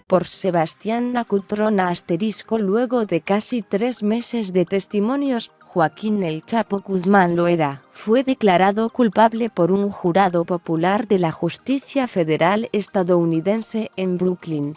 por Sebastián Acutrona *. Luego de casi 3 meses de testimonios, Joaquín El Chapo Guzmán Loera fue declarado culpable por un jurado popular de la Justicia Federal estadounidense en Brooklyn,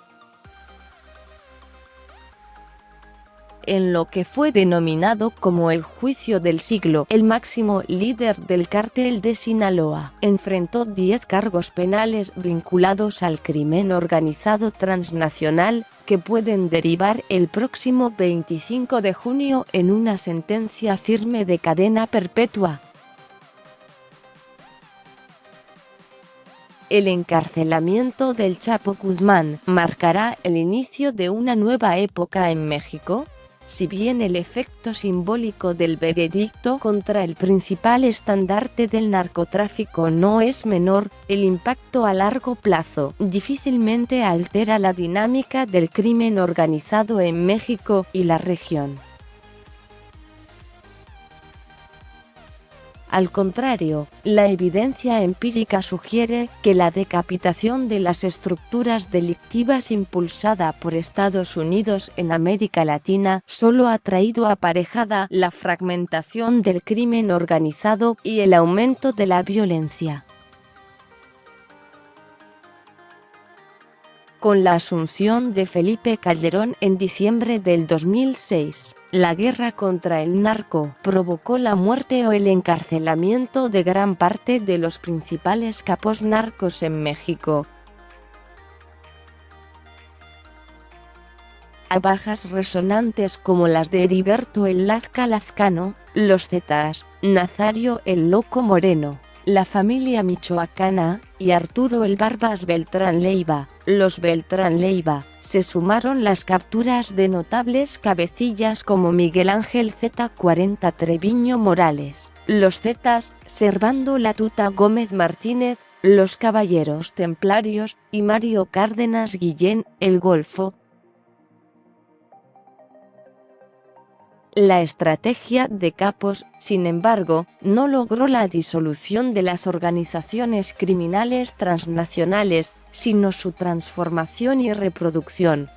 en lo que fue denominado como el juicio del siglo. El máximo líder del cártel de Sinaloa enfrentó 10 cargos penales vinculados al crimen organizado transnacional, que pueden derivar el próximo 25 de junio en una sentencia firme de cadena perpetua. El encarcelamiento del Chapo Guzmán marcará el inicio de una nueva época en México. Si bien el efecto simbólico del veredicto contra el principal estandarte del narcotráfico no es menor, el impacto a largo plazo difícilmente altera la dinámica del crimen organizado en México y la región. Al contrario, la evidencia empírica sugiere que la decapitación de las estructuras delictivas impulsada por Estados Unidos en América Latina solo ha traído aparejada la fragmentación del crimen organizado y el aumento de la violencia. Con la asunción de Felipe Calderón en diciembre del 2006, la guerra contra el narco provocó la muerte o el encarcelamiento de gran parte de los principales capos narcos en México. A bajas resonantes como las de Heriberto el Lazca Lazcano, los Zetas, Nazario el Loco Moreno, la familia michoacana, y Arturo el Barbas Beltrán Leiva, los Beltrán Leiva, se sumaron las capturas de notables cabecillas como Miguel Ángel Z40 Treviño Morales, los Zetas, Servando La Tuta Gómez Martínez, los Caballeros Templarios, y Mario Cárdenas Guillén, el Golfo. La estrategia de capos, sin embargo, no logró la disolución de las organizaciones criminales transnacionales, sino su transformación y reproducción.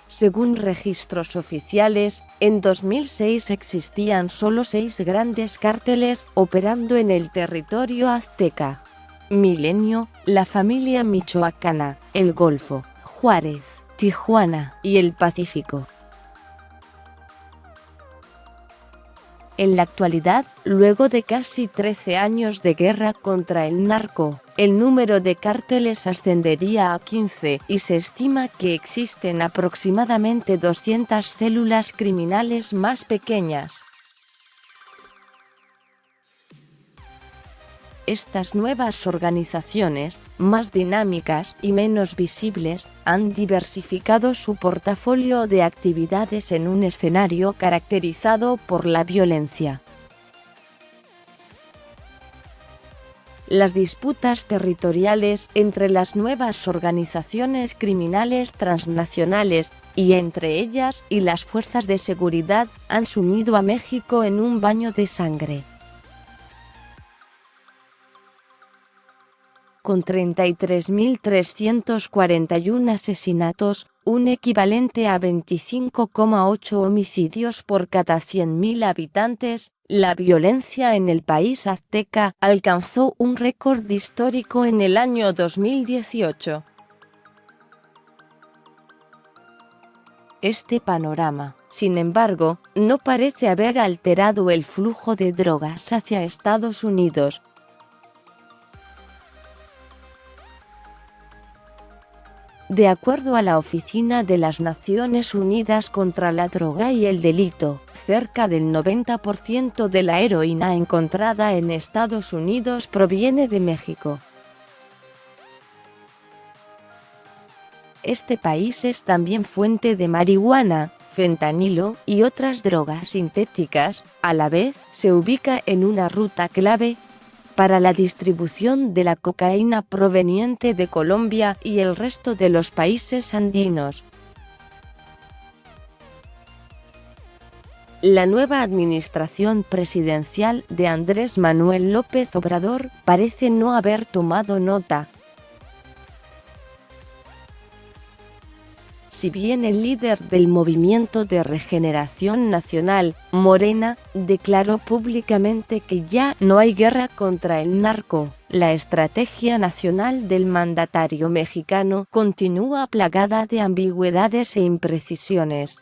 Según registros oficiales, en 2006 existían solo 6 grandes cárteles operando en el territorio azteca: Milenio, la familia michoacana, el Golfo, Juárez, Tijuana y el Pacífico. En la actualidad, luego de casi 13 años de guerra contra el narco, el número de cárteles ascendería a 15 y se estima que existen aproximadamente 200 células criminales más pequeñas. Estas nuevas organizaciones, más dinámicas y menos visibles, han diversificado su portafolio de actividades en un escenario caracterizado por la violencia. Las disputas territoriales entre las nuevas organizaciones criminales transnacionales, y entre ellas y las fuerzas de seguridad, han sumido a México en un baño de sangre. Con 33.341 asesinatos, un equivalente a 25,8 homicidios por cada 100.000 habitantes, la violencia en el país azteca alcanzó un récord histórico en el año 2018. Este panorama, sin embargo, no parece haber alterado el flujo de drogas hacia Estados Unidos. De acuerdo a la Oficina de las Naciones Unidas contra la Droga y el Delito, cerca del 90% de la heroína encontrada en Estados Unidos proviene de México. Este país es también fuente de marihuana, fentanilo y otras drogas sintéticas. A la vez, se ubica en una ruta clave para la distribución de la cocaína proveniente de Colombia y el resto de los países andinos. La nueva administración presidencial de Andrés Manuel López Obrador parece no haber tomado nota Si bien el líder del Movimiento de Regeneración Nacional, Morena, declaró públicamente que ya no hay guerra contra el narco, la estrategia nacional del mandatario mexicano continúa plagada de ambigüedades e imprecisiones.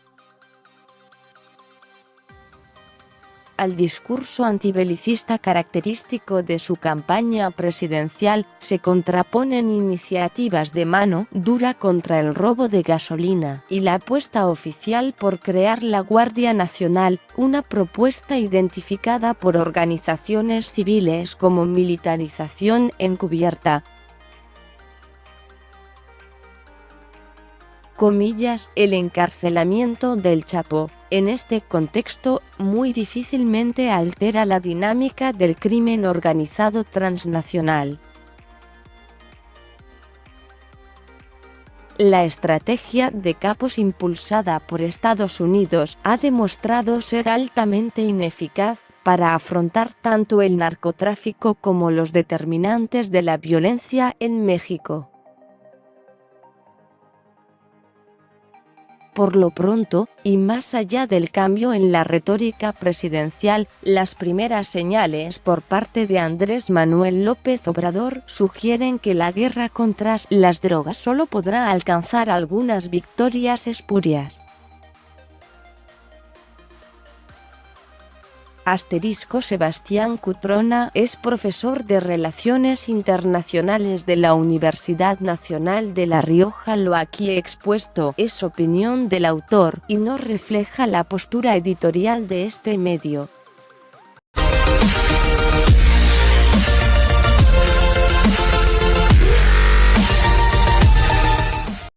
Al discurso antibelicista característico de su campaña presidencial, se contraponen iniciativas de mano dura contra el robo de gasolina y la apuesta oficial por crear la Guardia Nacional, una propuesta identificada por organizaciones civiles como militarización encubierta. Comillas, el encarcelamiento del Chapo, en este contexto, muy difícilmente altera la dinámica del crimen organizado transnacional. La estrategia de capos impulsada por Estados Unidos ha demostrado ser altamente ineficaz para afrontar tanto el narcotráfico como los determinantes de la violencia en México. Por lo pronto, y más allá del cambio en la retórica presidencial, las primeras señales por parte de Andrés Manuel López Obrador sugieren que la guerra contra las drogas solo podrá alcanzar algunas victorias espurias. Sebastián Cutrona es profesor de Relaciones Internacionales de la Universidad Nacional de La Rioja. Lo aquí expuesto es opinión del autor y no refleja la postura editorial de este medio.